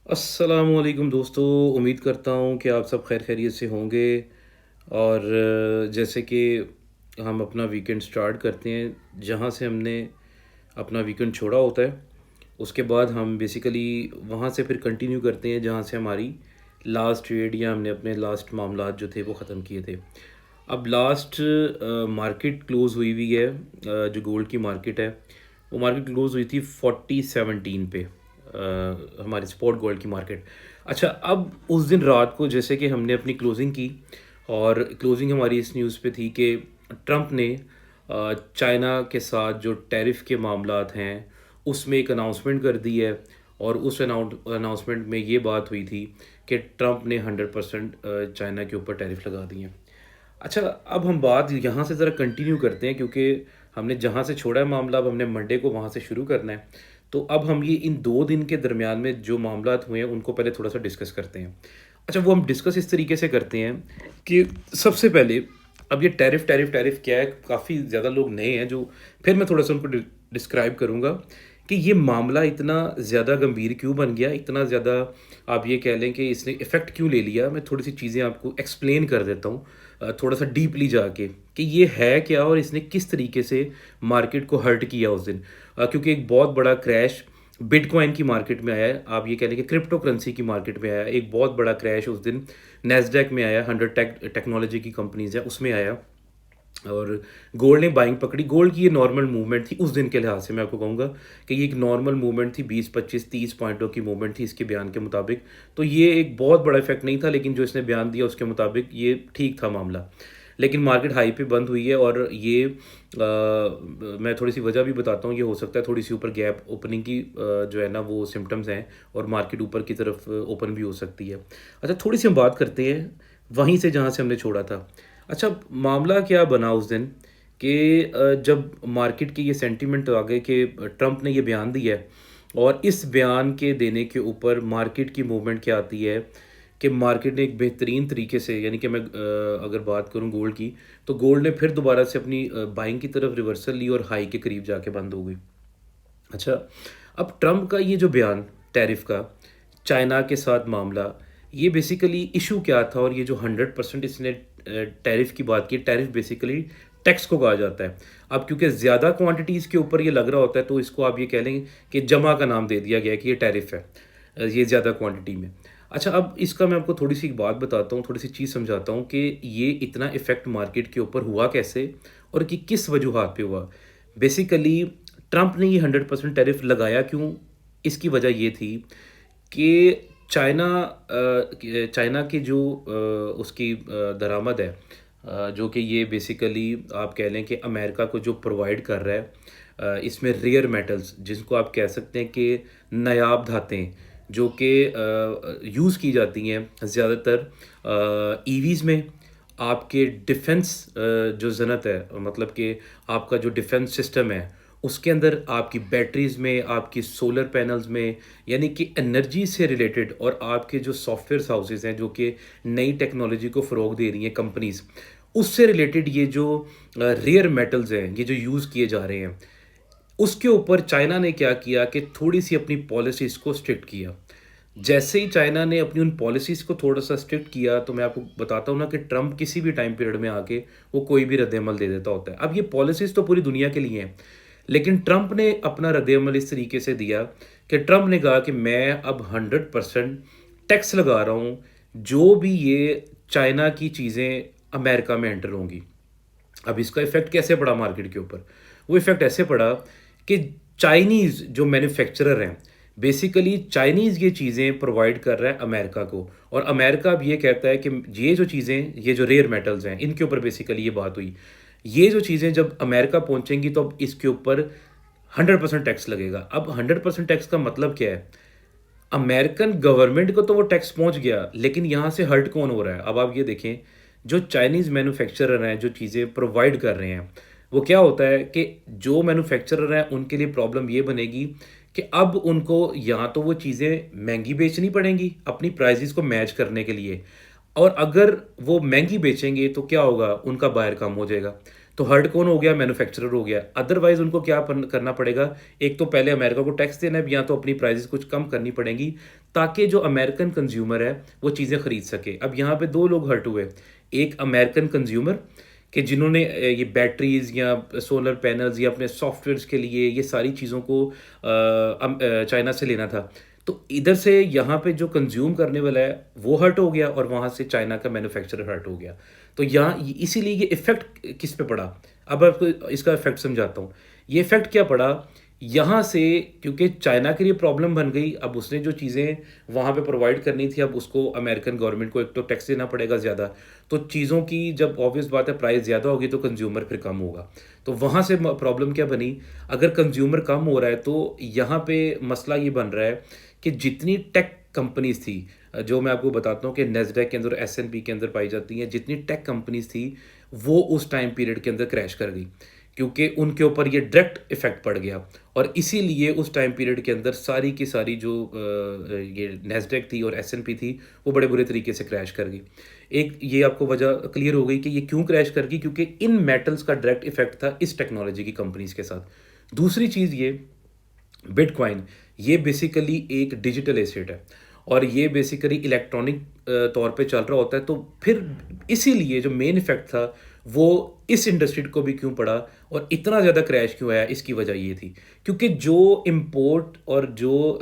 अस्सलामुअलैकुम दोस्तों। उम्मीद करता हूँ कि आप सब खैर खैरियत से होंगे। और जैसे कि हम अपना वीकेंड स्टार्ट करते हैं जहाँ से हमने अपना वीकेंड छोड़ा होता है, उसके बाद हम बेसिकली वहाँ से फिर कंटिन्यू करते हैं जहाँ से हमारी लास्ट ट्रेड या हमने अपने लास्ट मामलात जो थे वो ख़त्म किए थे। अब लास्ट मार्केट क्लोज़ हुई हुई है, जो गोल्ड की मार्केट है वो मार्केट क्लोज़ हुई थी 4017 पे, हमारी स्पॉट गोल्ड की मार्केट। अच्छा, अब उस दिन रात को जैसे कि हमने अपनी क्लोजिंग की और क्लोजिंग हमारी इस न्यूज़ पे थी कि ट्रंप ने चाइना के साथ जो टैरिफ के मामलात हैं उसमें एक अनाउंसमेंट कर दी है। और उस अनाउंसमेंट में ये बात हुई थी कि ट्रंप ने 100% चाइना के ऊपर टैरिफ लगा दिए हैं। अच्छा, अब हम बात यहाँ से ज़रा कंटिन्यू करते हैं क्योंकि हमने जहाँ से छोड़ा है मामला, अब हमने मंडे को वहाँ से शुरू करना है। तो अब हम ये इन 2 दिन के दरमियान में जो मामलात हुए हैं उनको पहले थोड़ा-सा डिस्कस करते हैं। अच्छा, वो हम डिस्कस इस तरीके से करते हैं कि सबसे पहले अब ये टैरिफ टैरिफ टैरिफ क्या है? काफ़ी ज़्यादा लोग नए हैं जो, फिर मैं थोड़ा-सा उनको डिस्क्राइब करूँगा कि ये मामला इतना ज़्यादा गंभीर क्यों बन गया, इतना ज़्यादा आप ये कह लें कि इसने इफ़ेक्ट क्यों ले लिया। मैं थोड़ी-सी चीज़ें आपको एक्सप्लेन कर देता हूँ, थोड़ा-सा डीपली जाके कि ये है क्या और इसने किस तरीके से मार्केट को हर्ट किया उस दिन। क्योंकि एक बहुत बड़ा क्रैश बिटकॉइन की मार्केट में आया है, आप ये कह लें कि क्रिप्टो करेंसी की मार्केट में आया है। एक बहुत बड़ा क्रैश उस दिन नैस्डैक में आया, 100 टेक्नोलॉजी की कंपनीज़ है उसमें आया। और गोल्ड ने बाइंग पकड़ी। गोल्ड की ये नॉर्मल मूवमेंट थी उस दिन के लिहाज से, मैं आपको कहूँगा कि ये एक नॉर्मल मूवमेंट थी, 20 25 30 पॉइंटों की मूवमेंट थी इसके बयान के मुताबिक। तो ये एक बहुत बड़ा इफेक्ट नहीं था, लेकिन जो इसने बयान दिया उसके मुताबिक ये ठीक था मामला। लेकिन मार्केट हाई पे बंद हुई है और ये मैं थोड़ी सी वजह भी बताता हूँ। ये हो सकता है थोड़ी सी ऊपर गैप ओपनिंग की जो है ना वो सिम्टम्स हैं और मार्केट ऊपर की तरफ ओपन भी हो सकती है। अच्छा, थोड़ी सी हम बात करते हैं वहीं से जहाँ से हमने छोड़ा था। अच्छा, मामला क्या बना उस दिन कि जब मार्केट के ये सेंटीमेंट आ गए कि ट्रंप ने ये बयान दिया है और इस बयान के देने के ऊपर मार्केट की मूवमेंट क्या आती है कि मार्केट ने एक बेहतरीन तरीके से, यानी कि मैं अगर बात करूं गोल्ड की, तो गोल्ड ने फिर दोबारा से अपनी बाइंग की तरफ रिवर्सल ली और हाई के करीब जाके बंद हो गई। अच्छा, अब ट्रंप का ये जो बयान टैरिफ का, चाइना के साथ मामला, ये बेसिकली इशू क्या था और ये जो 100% इसने टैरिफ की बात की, टैरिफ बेसिकली टैक्स को कहा जाता है। अब क्योंकि ज़्यादा क्वांटिटीज़ के ऊपर ये लग रहा होता है तो इसको आप ये कह लेंगे कि जमा का नाम दे दिया गया है कि ये टैरिफ है, ये ज़्यादा क्वांटिटी में। अच्छा, अब इसका मैं आपको थोड़ी सी एक बात बताता हूँ, थोड़ी सी चीज़ समझाता हूँ कि ये इतना इफ़ेक्ट मार्केट के ऊपर हुआ कैसे और कि किस वजूहात पे हुआ। बेसिकली ट्रंप ने ये 100% टैरिफ लगाया क्यों? इसकी वजह ये थी कि चाइना की जो उसकी दरामद है, जो कि ये बेसिकली आप कह लें कि अमेरिका को जो प्रोवाइड कर रहा है, इसमें रेयर मेटल्स जिनको आप कह सकते हैं कि नायाब धातें, जो कि यूज़ की जाती हैं ज़्यादातर ईवीज़ में, आपके डिफेंस जो ज़नत है, मतलब कि आपका जो डिफेंस सिस्टम है उसके अंदर, आपकी बैटरीज़ में, आपकी सोलर पैनल्स में, यानी कि एनर्जी से रिलेटेड, और आपके जो सॉफ्टवेयर हाउसेज़ हैं जो कि नई टेक्नोलॉजी को फ़रोग़ दे रही हैं कंपनीज़, उससे रिलेटेड ये जो रेयर मेटल्स हैं, ये जो यूज़ किए जा रहे हैं, उसके ऊपर चाइना ने क्या किया कि थोड़ी-सी अपनी पॉलिसीज़ को स्ट्रिक्ट किया। जैसे ही चाइना ने अपनी उन पॉलिसीज़ को थोड़ा-सा स्ट्रिक्ट किया, तो मैं आपको बताता हूँ ना कि ट्रंप किसी भी टाइम पीरियड में आके वो कोई भी रद्द-ए-अमल दे देता होता है। अब ये पॉलिसीज़ तो पूरी दुनिया के लिए हैं, लेकिन ट्रंप ने अपना रद्द-ए-अमल इस तरीके से दिया कि ट्रंप ने कहा कि मैं अब 100% टैक्स लगा रहा हूँ, जो भी ये चाइना की चीज़ें अमेरिका में एंटर होंगी। अब इसका इफ़ेक्ट कैसे पड़ा मार्केट के ऊपर? वो इफ़ेक्ट ऐसे पड़ा कि चाइनीज़ जो मैन्युफैक्चरर हैं, बेसिकली चाइनीज़ ये चीज़ें प्रोवाइड कर रहा है अमेरिका को, और अमेरिका अब ये कहता है कि ये जो चीज़ें, ये जो रेयर मेटल्स हैं, इनके ऊपर बेसिकली ये बात हुई। ये जो चीज़ें जब अमेरिका पहुँचेंगी तो अब इसके ऊपर 100% टैक्स लगेगा। अब 100% टैक्स का मतलब क्या है? अमेरिकन गवर्नमेंट को तो वो टैक्स पहुँच गया, लेकिन यहाँ से हर्ट कौन हो रहा है? अब आप ये देखें, जो चाइनीज़ मैन्युफैक्चरर हैं, जो चीज़ें प्रोवाइड कर रहे हैं, वो क्या होता है कि जो मैन्युफैक्चरर हैं, उनके लिए प्रॉब्लम ये बनेगी कि अब उनको या तो वो चीज़ें महँगी बेचनी पड़ेंगी अपनी प्राइसेज़ को मैच करने के लिए, और अगर वो महँगी बेचेंगे तो क्या होगा? उनका बायर कम हो जाएगा। तो हर्ट कौन हो गया? मैन्युफैक्चरर हो गया। अदरवाइज़ उनको क्या करना पड़ेगा, एक तो पहले अमेरिका को टैक्स देना है या तो अपनी प्राइसेस कुछ कम करनी पड़ेंगी ताकि जो अमेरिकन कंज्यूमर है वो चीज़ें खरीद सके। अब यहाँ पे 2 लोग हर्ट हुए, एक अमेरिकन कंज्यूमर कि जिन्होंने ये बैटरीज़ या सोलर पैनल्स या अपने सॉफ्टवेयर्स के लिए ये सारी चीज़ों को चाइना से लेना था। तो इधर से यहाँ पे जो कंज़्यूम करने वाला है वो हर्ट हो गया और वहाँ से चाइना का मैन्युफैक्चरर हर्ट हो गया। तो यहाँ इसीलिए ये इफ़ेक्ट किस पे पड़ा? अब आपको इसका इफ़ेक्ट समझाता हूँ। ये इफ़ेक्ट क्या पड़ा? यहाँ से क्योंकि चाइना के लिए प्रॉब्लम बन गई, अब उसने जो चीज़ें वहाँ पे प्रोवाइड करनी थी, अब उसको अमेरिकन गवर्नमेंट को एक तो टैक्स देना पड़ेगा ज़्यादा। तो चीज़ों की जब ऑब्वियस बात है प्राइस ज़्यादा होगी तो कंज्यूमर फिर कम होगा। तो वहाँ से प्रॉब्लम क्या बनी, अगर कंज्यूमर कम हो रहा है तो यहाँ पे मसला ये बन रहा है कि जितनी टेक कंपनीज़ थी, जो मैं आपको बताता हूँ कि नैस्डैक के अंदर, एस-एन-पी के अंदर पाई जाती हैं, जितनी टेक कंपनीज़ थी, वो उस टाइम पीरियड के अंदर क्रैश कर गई। क्योंकि उनके ऊपर ये डायरेक्ट इफ़ेक्ट पड़ गया और इसीलिए उस टाइम पीरियड के अंदर सारी की सारी जो ये नैस्डैक थी और एस-एन-पी थी, वो बड़े बुरे तरीके से क्रैश कर गई। एक ये आपको वजह क्लियर हो गई कि ये क्यों क्रैश कर गई, क्योंकि इन मेटल्स का डायरेक्ट इफ़ेक्ट था इस टेक्नोलॉजी की कंपनीज़ के साथ। दूसरी चीज़ ये बिटकॉइन, ये बेसिकली एक डिजिटल एसेट है और ये बेसिकली इलेक्ट्रॉनिक तौर पे चल रहा होता है। तो फिर इसीलिए जो मेन इफ़ेक्ट था वो इस इंडस्ट्री को भी क्यों पड़ा और इतना ज़्यादा क्रैश क्यों आया, इसकी वजह ये थी क्योंकि जो इम्पोर्ट और जो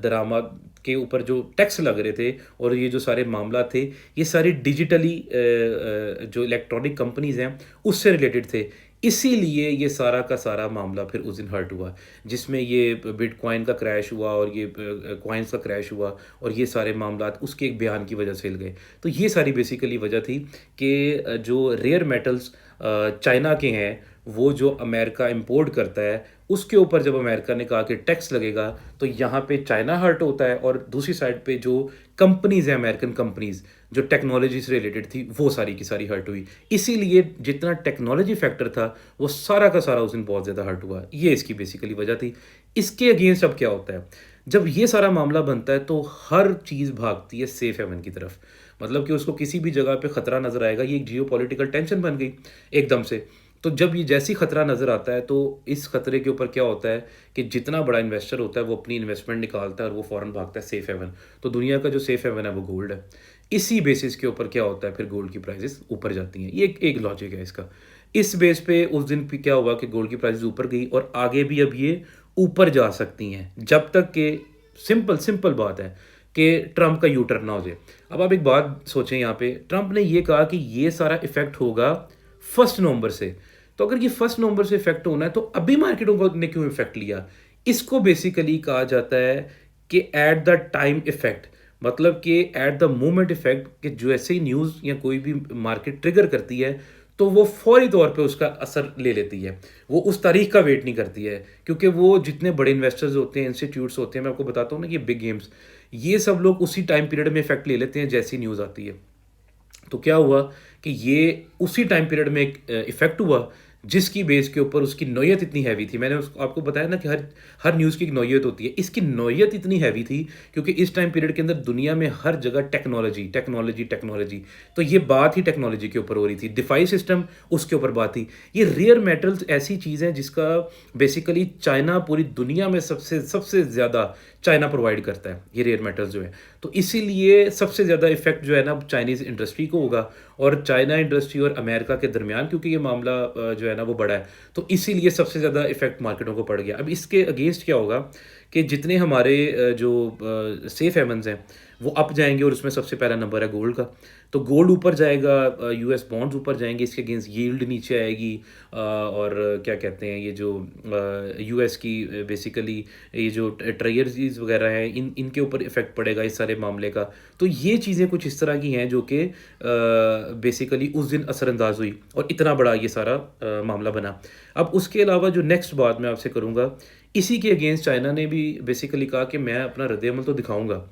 दरामद के ऊपर जो टैक्स लग रहे थे और ये जो सारे मामला थे, ये सारे डिजिटली जो इलेक्ट्रॉनिक कंपनीज़ हैं उससे रिलेटेड थे। इसीलिए ये सारा का सारा मामला फिर उस दिन हर्ट हुआ, जिसमें ये बिटकॉइन का क्रैश हुआ और ये कॉइन्स का क्रैश हुआ और ये सारे मामलात उसके एक बयान की वजह से हिल गए। तो ये सारी बेसिकली वजह थी कि जो रेयर मेटल्स चाइना के हैं, वो जो अमेरिका इंपोर्ट करता है, उसके ऊपर जब अमेरिका ने कहा कि टैक्स लगेगा, तो यहाँ पे चाइना हर्ट होता है और दूसरी साइड पे जो कंपनीज़ हैं, अमेरिकन कंपनीज़, जो टेक्नोलॉजी से रिलेटेड थी, वो सारी की सारी हर्ट हुई। इसीलिए जितना टेक्नोलॉजी फैक्टर था, वो सारा का सारा उस दिन बहुत ज़्यादा हर्ट हुआ। ये इसकी बेसिकली वजह थी। इसके अगेंस्ट अब क्या होता है, जब ये सारा मामला बनता है तो हर चीज़ भागती है सेफ हेवन की तरफ। मतलब कि उसको किसी भी जगह पे खतरा नज़र आएगा, ये एक जियोपॉलिटिकल टेंशन बन गई एकदम से। तो जब ये जैसे ही खतरा नज़र आता है तो इस खतरे के ऊपर क्या होता है कि जितना बड़ा इन्वेस्टर होता है वो अपनी इन्वेस्टमेंट निकालता है और वो फ़ौरन भागता है सेफ हेवन। तो दुनिया का जो सेफ हेवन है वो गोल्ड है। इसी बेसिस के ऊपर क्या होता है, फिर गोल्ड की प्राइसेस ऊपर जाती हैं। ये एक लॉजिक है इसका। इस बेस पे उस दिन पे क्या हुआ कि गोल्ड की प्राइसेस ऊपर गई और आगे भी अब ये ऊपर जा सकती हैं, जब तक कि सिंपल सिंपल बात है कि ट्रंप का यू टर्न ना हो जाए। अब आप एक बात सोचें, यहाँ पे ट्रंप ने ये कहा कि ये सारा इफेक्ट होगा 1 नवंबर से। तो अगर ये 1 नवंबर से इफेक्ट होना है तो अभी मार्केटों को ने क्यों इफेक्ट लिया? इसको बेसिकली कहा जाता है कि एट द टाइम इफेक्ट, मतलब कि एट द मोमेंट इफेक्ट, कि जैसे ही न्यूज़ या कोई भी मार्केट ट्रिगर करती है तो वो फौरी तौर पे उसका असर ले लेती है। वो उस तारीख का वेट नहीं करती है, क्योंकि वो जितने बड़े इन्वेस्टर्स होते हैं, इंस्टीट्यूट्स होते हैं, मैं आपको बताता हूँ ना, ये बिग गेम्स, ये सब लोग उसी टाइम पीरियड में इफेक्ट ले लेते हैं जैसी न्यूज़ आती है। तो क्या हुआ कि ये उसी टाइम पीरियड में एक इफ़ेक्ट हुआ, जिसकी बेस के ऊपर उसकी नौयत इतनी हैवी थी। मैंने उसको आपको बताया ना कि हर हर न्यूज़ की एक नौयत होती है। इसकी नौयत इतनी हैवी थी क्योंकि इस टाइम पीरियड के अंदर दुनिया में हर जगह टेक्नोलॉजी, टेक्नोलॉजी, टेक्नोलॉजी। तो ये बात ही टेक्नोलॉजी के ऊपर हो रही थी। डिफाई सिस्टम उसके ऊपर बात थी। ये रेयर मेटल्स ऐसी चीज़ है जिसका बेसिकली चाइना पूरी दुनिया में सबसे सबसे ज़्यादा चाइना प्रोवाइड करता है, ये रेयर मेटल्स जो है। तो इसीलिए सबसे ज़्यादा इफ़ेक्ट जो है ना चाइनीज़ इंडस्ट्री को होगा और चाइना इंडस्ट्री और अमेरिका के दरमियान, क्योंकि ये मामला जो है ना वो बड़ा है, तो इसीलिए सबसे ज़्यादा इफ़ेक्ट मार्केटों को पड़ गया। अब इसके अगेंस्ट क्या होगा कि जितने हमारे जो सेफ हेवन्स हैं वो अप जाएंगे और उसमें सबसे पहला नंबर है गोल्ड का। तो गोल्ड ऊपर जाएगा, यूएस बॉन्ड्स ऊपर जाएंगे, इसके अगेंस्ट यील्ड नीचे आएगी, और क्या कहते हैं, ये जो यूएस की बेसिकली ये जो ट्रेजरीज वगैरह हैं, इनके ऊपर इफेक्ट पड़ेगा इस सारे मामले का। तो ये चीज़ें कुछ इस तरह की हैं जो कि बेसिकली उस दिन असरअंदाज हुई और इतना बड़ा ये सारा मामला बना। अब उसके अलावा जो नेक्स्ट बात मैं आपसे करूँगा, इसी के अगेंस्ट चाइना ने भी बेसिकली कहा कि मैं अपना रद्द-ए-अमल तो दिखाऊँगा,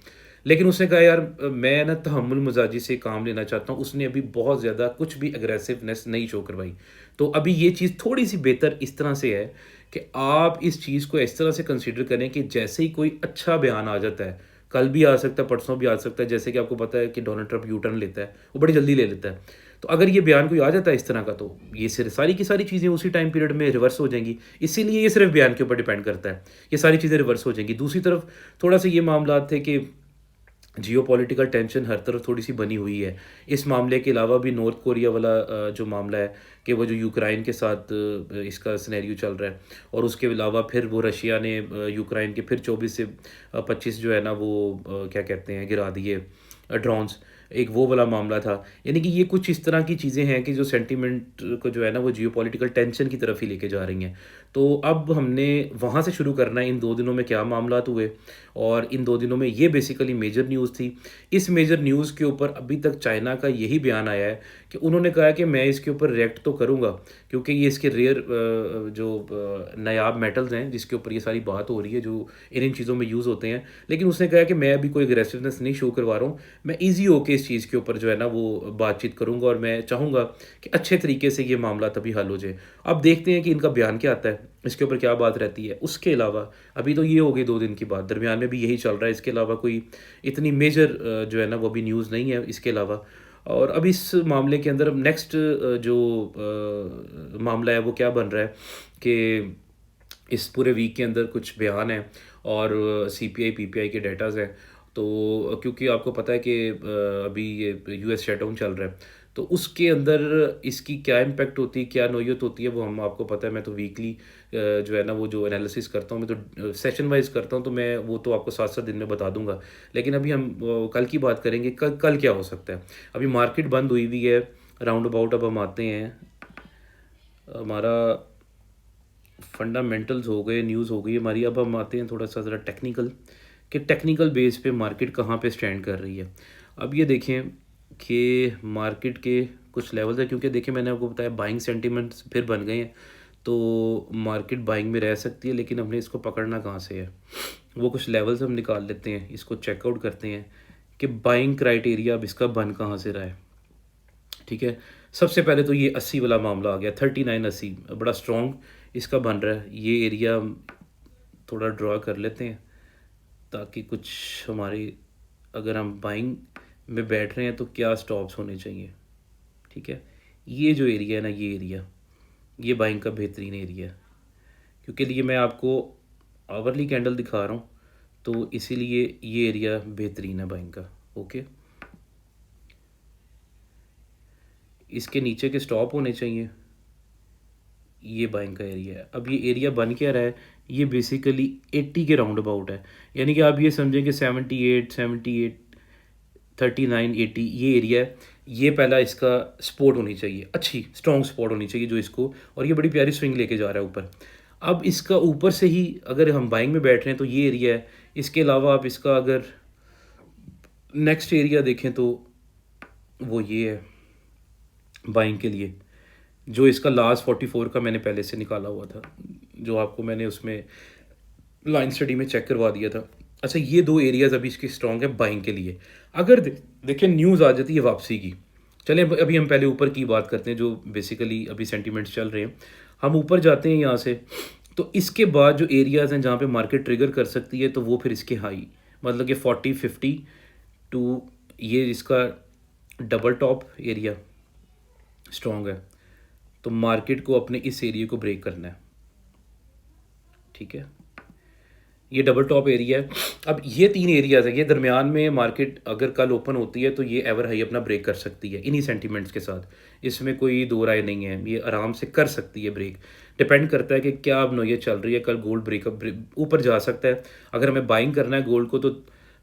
लेकिन उसने कहा यार मैं ना तहम्मुल मजाजी से काम लेना चाहता हूँ। उसने अभी बहुत ज़्यादा कुछ भी एग्रेसिवनेस नहीं शो करवाई। तो अभी ये चीज़ थोड़ी सी बेहतर इस तरह से है कि आप इस चीज़ को इस तरह से कंसीडर करें कि जैसे ही कोई अच्छा बयान आ जाता है, कल भी आ सकता है, परसों भी आ सकता है। जैसे कि आपको पता है कि डोनाल्ड ट्रंप यू टर्न लेता है, वो बड़ी जल्दी ले लेता है। तो अगर ये बयान कोई आ जाता है इस तरह का, तो ये सिर्फ सारी की सारी चीज़ें उसी टाइम पीरियड में रिवर्स हो जाएंगी। इसीलिए ये सिर्फ बयान के ऊपर डिपेंड करता है, ये सारी चीज़ें रिवर्स हो जाएंगी। दूसरी तरफ थोड़ा सा ये मामला थे कि जियोपॉलिटिकल टेंशन हर तरफ थोड़ी-सी बनी हुई है। इस मामले के अलावा भी नॉर्थ कोरिया वाला जो मामला है कि वो जो यूक्रेन के साथ इसका सिनेरियो चल रहा है, और उसके अलावा फिर वो रशिया ने यूक्रेन के फिर 24 से 25 जो है ना वो क्या कहते हैं गिरा दिए ड्रोन्स। एक वो वाला मामला था। यानी कि ये कुछ इस तरह की चीज़ें हैं कि जो सेंटिमेंट को जो है ना वो जियोपॉलिटिकल टेंशन की तरफ ही लेके जा रही हैं। तो अब हमने वहाँ से शुरू करना है, इन 2 दिनों में क्या मामलात हुए, और इन 2 दिनों में ये बेसिकली मेजर न्यूज़ थी। इस मेजर न्यूज़ के ऊपर अभी तक चाइना का यही बयान आया है कि उन्होंने कहा है कि मैं इसके ऊपर रिएक्ट तो करूँगा, क्योंकि ये इसके रेयर जो नायाब मेटल्स हैं जिसके ऊपर ये सारी बात हो रही है, जो इन चीज़ों में यूज़ होते हैं। लेकिन उसने कहा कि मैं अभी कोई अग्रेसिवनेस नहीं शो करवा रहा हूँ, मैं ईज़ी होके इस चीज़ के ऊपर जो है ना वो बातचीत करूँगा, और मैं चाहूँगा कि अच्छे तरीके से ये मामला तभी हल हो जाए। अब देखते हैं कि इनका बयान क्या आता है, इसके ऊपर क्या बात रहती है। उसके अलावा अभी तो ये हो गई 2 दिन की बात, दरमियान में भी यही चल रहा है। इसके अलावा कोई इतनी मेजर जो है ना वो अभी न्यूज़ नहीं है इसके अलावा। और अब इस मामले के अंदर अब नेक्स्ट जो मामला है वो क्या बन रहा है कि इस पूरे वीक के अंदर कुछ बयान हैं और सीपीआई पीपीआई के डेटाज़ हैं। तो क्योंकि आपको पता है कि अभी ये यूएस शटडाउन चल रहा है, तो उसके अंदर इसकी क्या इम्पैक्ट होती है, क्या नौयत होती है, वो हम आपको पता है। मैं तो वीकली जो है ना वो जो एनालिसिस करता हूँ, मैं तो सेशन वाइज करता हूँ, तो मैं वो तो आपको 7-7 दिन में बता दूंगा। लेकिन अभी हम कल की बात करेंगे। कल कल क्या हो सकता है। अभी मार्केट बंद हुई हुई है राउंड अबाउट। अब हम आते हैं, हमारा फंडामेंटल्स हो गए, न्यूज़ हो गई हमारी। अब हम आते हैं थोड़ा सा ज़रा टेक्निकल, कि टेक्निकल बेस पे मार्केट कहाँ पे स्टैंड कर रही है। अब ये देखें कि मार्केट के कुछ लेवल्स है, क्योंकि देखिए मैंने आपको बताया बाइंग सेंटिमेंट्स फिर बन गए हैं, तो मार्केट बाइंग में रह सकती है। लेकिन हमने इसको पकड़ना कहाँ से है, वो कुछ लेवल्स हम निकाल लेते हैं, इसको चेकआउट करते हैं कि बाइंग क्राइटेरिया अब इसका बन कहाँ से रहा है। ठीक है, सबसे पहले तो ये 80 वाला मामला आ गया, 3980 बड़ा स्ट्रॉन्ग इसका बन रहा है। ये एरिया थोड़ा ड्रा कर लेते हैं ताकि कुछ हमारी, अगर हम बाइंग में बैठ रहे हैं तो क्या स्टॉप्स होने चाहिए। ठीक है, ये जो एरिया है ना, ये एरिया, ये बाइंग का बेहतरीन एरिया है, क्योंकि लिए मैं आपको आवरली कैंडल दिखा रहा हूँ, तो इसीलिए ये एरिया बेहतरीन है बाइंग का। ओके, इसके नीचे के स्टॉप होने चाहिए। ये बाइंग का एरिया है। अब ये एरिया बन क्या रहा है, ये बेसिकली 80 के राउंड अबाउट है। यानी कि आप ये समझें कि 78 39 80 ये एरिया है। ये पहला इसका सपोर्ट होनी चाहिए, अच्छी स्ट्रॉन्ग सपोर्ट होनी चाहिए जो इसको, और ये बड़ी प्यारी स्विंग लेके जा रहा है ऊपर। अब इसका ऊपर से ही अगर हम बाइंग में बैठ रहे हैं तो ये एरिया है। इसके अलावा आप इसका अगर नेक्स्ट एरिया देखें तो वो ये है बाइंग के लिए, जो इसका लास्ट 44 का मैंने पहले से निकाला हुआ था, जो आपको मैंने उसमें लाइन स्टडी में चेक करवा दिया था। अच्छा, ये 2 एरियाज़ अभी इसके स्ट्रॉन्ग है बाइंग के लिए। अगर देखिए न्यूज़ आ जाती है वापसी की, चलें अभी हम पहले ऊपर की बात करते हैं, जो बेसिकली अभी सेंटिमेंट्स चल रहे हैं। हम ऊपर जाते हैं यहाँ से, तो इसके बाद जो एरियाज़ हैं जहाँ पे मार्केट ट्रिगर कर सकती है, तो वो फिर इसके हाई, मतलब कि 40-50 टू, ये इसका डबल टॉप एरिया स्ट्रॉन्ग है, तो मार्केट को अपने इस एरिया को ब्रेक करना है। ठीक है, ये डबल टॉप एरिया है। अब ये 3 एरियाज है, ये दरमियान में मार्केट अगर कल ओपन होती है तो ये एवर हाई अपना ब्रेक कर सकती है इन्हीं सेंटीमेंट्स के साथ। इसमें कोई दो राय नहीं है, ये आराम से कर सकती है ब्रेक। डिपेंड करता है कि क्या अब नो ये चल रही है, कल गोल्ड ब्रेकअप ऊपर जा सकता है। अगर हमें बाइंग करना है गोल्ड को तो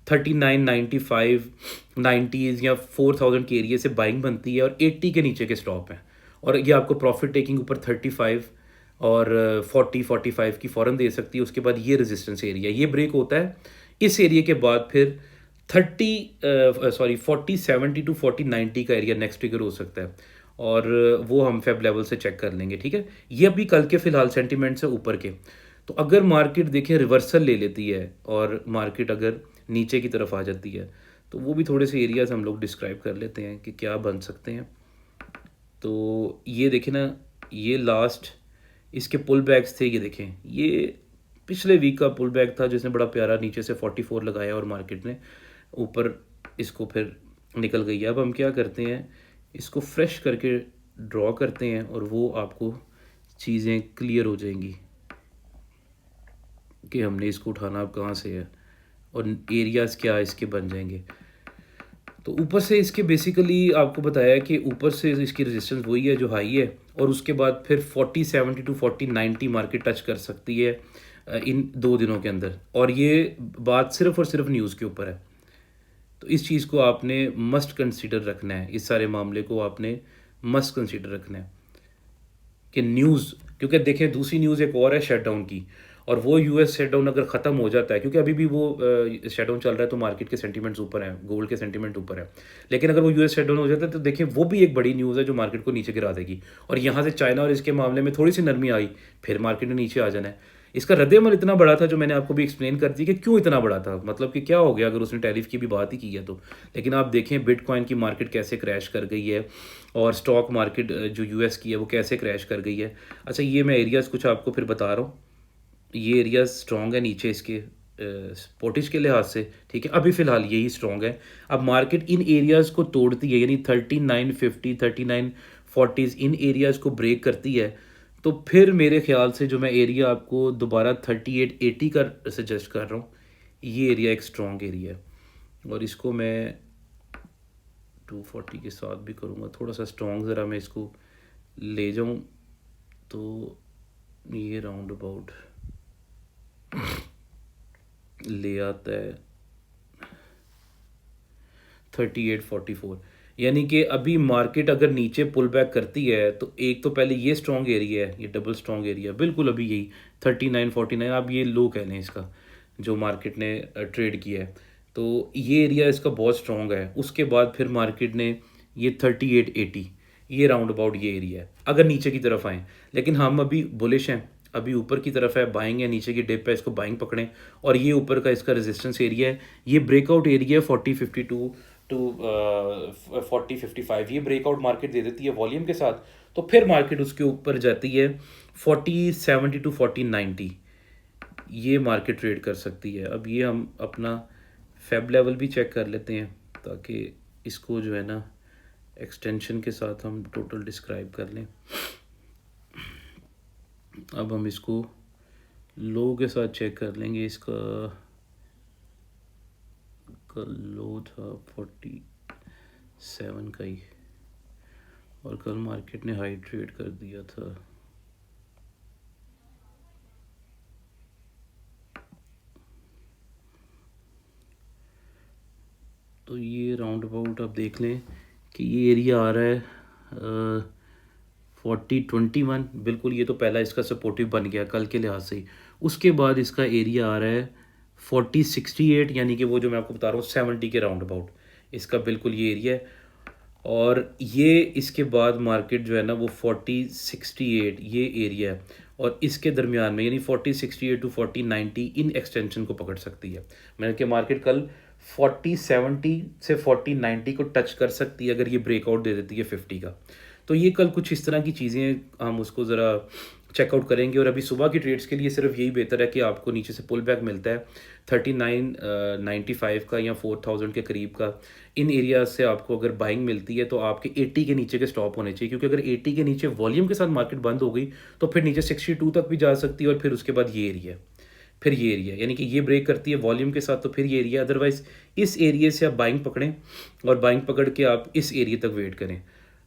3995 90s या 4000 के एरिया से बाइंग बनती है, और 80 के नीचे के स्टॉप हैं। और ये आपको प्रॉफिट टेकिंग ऊपर 35 और 40-45 की फ़ौरन दे सकती है। उसके बाद ये रेजिस्टेंस एरिया ये ब्रेक होता है। इस एरिया के बाद फिर 40-70 टू 40-90 का एरिया नेक्स्ट ट्रिगर हो सकता है, और वो हम फेब लेवल से चेक कर लेंगे। ठीक है, ये अभी कल के फ़िलहाल सेंटिमेंट्स है ऊपर के। तो अगर मार्केट देखें रिवर्सल ले लेती है और मार्केट अगर नीचे की तरफ आ जाती है, तो वो भी थोड़े से एरियाज़ हम लोग डिस्क्राइब कर लेते हैं कि क्या बन सकते हैं। तो ये देखें ना, ये लास्ट इसके पुल बैक्स थे, ये देखें ये पिछले वीक का पुल बैक था जिसने बड़ा प्यारा नीचे से 44 लगाया और मार्केट ने ऊपर इसको फिर निकल गई है। अब हम क्या करते हैं इसको फ्रेश करके ड्रॉ करते हैं और वो आपको चीज़ें क्लियर हो जाएंगी कि हमने इसको उठाना अब कहाँ से है और एरियाज़ क्या इसके बन जाएंगे। तो ऊपर से इसके बेसिकली आपको बताया कि ऊपर से इसकी रेजिस्टेंस वही है जो हाई है, और उसके बाद फिर 4070 टू 4090 मार्केट टच कर सकती है इन 2 दिनों के अंदर, और ये बात सिर्फ और सिर्फ न्यूज़ के ऊपर है। तो इस चीज़ को आपने मस्ट कंसीडर रखना है, इस सारे मामले को आपने मस्ट कंसीडर रखना है कि न्यूज़, क्योंकि देखें दूसरी न्यूज़ एक और है शटडाउन की, और वो यूएस शटडाउन अगर ख़त्म हो जाता है, क्योंकि अभी भी वो शटडाउन चल रहा है तो मार्केट के सेंटीमेंट्स ऊपर हैं, गोल्ड के सेंटीमेंट ऊपर है, लेकिन अगर वो यूएस शटडाउन हो जाता है तो देखिए वो भी एक बड़ी न्यूज़ है जो मार्केट को नीचे गिरा देगी। और यहाँ से चाइना और इसके मामले में थोड़ी सी नरमी आई, फिर मार्केट ने नीचे आ जाना है। इसका रद्द-ए-अमल इतना बड़ा था जो मैंने आपको भी एक्सप्लेन कर दी कि क्यों इतना बड़ा था, मतलब कि क्या हो गया अगर उसने टैरिफ की भी बात ही की है तो। लेकिन आप देखें बिटकॉइन की मार्केट कैसे क्रैश कर गई है, और स्टॉक मार्केट जो यूएस की है वो कैसे क्रैश कर गई है। अच्छा, ये मैं एरियाज़ कुछ आपको फिर बता रहा हूँ। ये एरियाज़ स्ट्रॉन्ग है नीचे इसके सपोर्टिज के लिहाज से, ठीक है, अभी फ़िलहाल यही स्ट्रॉन्ग है। अब मार्केट इन एरियाज़ को तोड़ती है, यानी 3950 3940 इन एरियाज़ को ब्रेक करती है, तो फिर मेरे ख्याल से जो मैं एरिया आपको दोबारा 3880 का सजेस्ट कर रहा हूँ, ये एरिया एक स्ट्रॉन्ग एरिया है। और इसको मैं 240 के साथ भी करूँगा, थोड़ा सा स्ट्रॉन्ग ज़रा मैं इसको ले जाऊँ तो ये राउंड अबाउट ले आता है 3844। यानी कि अभी मार्केट अगर नीचे पुल बैक करती है तो एक तो पहले ये स्ट्रॉन्ग एरिया है, ये डबल स्ट्रॉन्ग एरिया बिल्कुल अभी यही 3949, आप ये लो कह लें इसका जो मार्केट ने ट्रेड किया है, तो ये एरिया इसका बहुत स्ट्रॉन्ग है। उसके बाद फिर मार्केट ने ये 3880, ये राउंड अबाउट ये एरिया है अगर नीचे की तरफ आएँ। लेकिन हम अभी बुलिश हैं, अभी ऊपर की तरफ है, बाइंग है, नीचे की डिप है, इसको बाइंग पकड़ें। और ये ऊपर का इसका रेजिस्टेंस एरिया है, ये ब्रेकआउट एरिया है 4052 टू 4055, ये ब्रेकआउट मार्केट दे देती है वॉल्यूम के साथ, तो फिर मार्केट उसके ऊपर जाती है 4070 टू 4090, ये मार्केट ट्रेड कर सकती है। अब ये हम अपना फेब लेवल भी चेक कर लेते हैं ताकि इसको जो है ना एक्सटेंशन के साथ हम टोटल डिस्क्राइब कर लें। अब हम इसको लो के साथ चेक कर लेंगे। इसका कल लो था 47 का ही, और कल मार्केट ने हाई ट्रेड कर दिया था। तो ये राउंड अबाउट आप देख लें कि ये एरिया आ रहा है 4021, बिल्कुल ये तो पहला इसका सपोर्टिव बन गया कल के लिहाज से ही। उसके बाद इसका एरिया आ रहा है 4068, यानी कि वो जो मैं आपको बता रहा हूँ 70 के राउंड अबाउट इसका बिल्कुल ये एरिया है। और ये इसके बाद मार्केट जो है ना वो 4068 ये एरिया है, और इसके दरमियान में यानी 4068 टू 4090 इन एक्सटेंशन को पकड़ सकती है। मैंने कि मार्केट कल 4070 से 4090 को टच कर सकती है अगर ये ब्रेकआउट दे देती है 50 का। तो ये कल कुछ इस तरह की चीज़ें हम उसको ज़रा चेकआउट करेंगे। और अभी सुबह की ट्रेड्स के लिए सिर्फ यही बेहतर है कि आपको नीचे से पुल बैक मिलता है 3995 का या 4000 के करीब का, इन एरिया से आपको अगर बाइंग मिलती है तो आपके 80 के नीचे के स्टॉप होने चाहिए, क्योंकि अगर 80 के नीचे वॉल्यूम के साथ मार्केट बंद हो गई तो फिर नीचे 62 तक भी जा सकती है, और फिर उसके बाद ये एरिया, फिर ये एरिया, यानी कि ये ब्रेक करती है वॉल्यूम के साथ तो फिर ये एरिया। अदरवाइज इस एरिया से आप बाइंग पकड़ें और बाइंग पकड़ के आप इस एरिया तक वेट करें,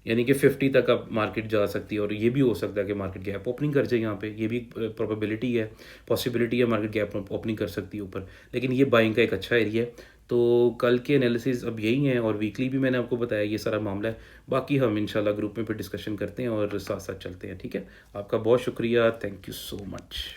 यानी कि 50 तक आप मार्केट जा सकती है। और ये भी हो सकता है कि मार्केट गैप ओपनिंग कर जाए यहाँ पे, ये भी प्रोबेबिलिटी है, पॉसिबिलिटी है मार्केट गैप ओपनिंग कर सकती है ऊपर, लेकिन ये बाइंग का एक अच्छा एरिया है। तो कल के एनालिसिस अब यही हैं, और वीकली भी मैंने आपको बताया ये सारा मामला है। बाकी हम इंशाल्लाह ग्रुप में फिर डिस्कशन करते हैं और साथ साथ चलते हैं, ठीक है। आपका बहुत शुक्रिया, थैंक यू सो मच।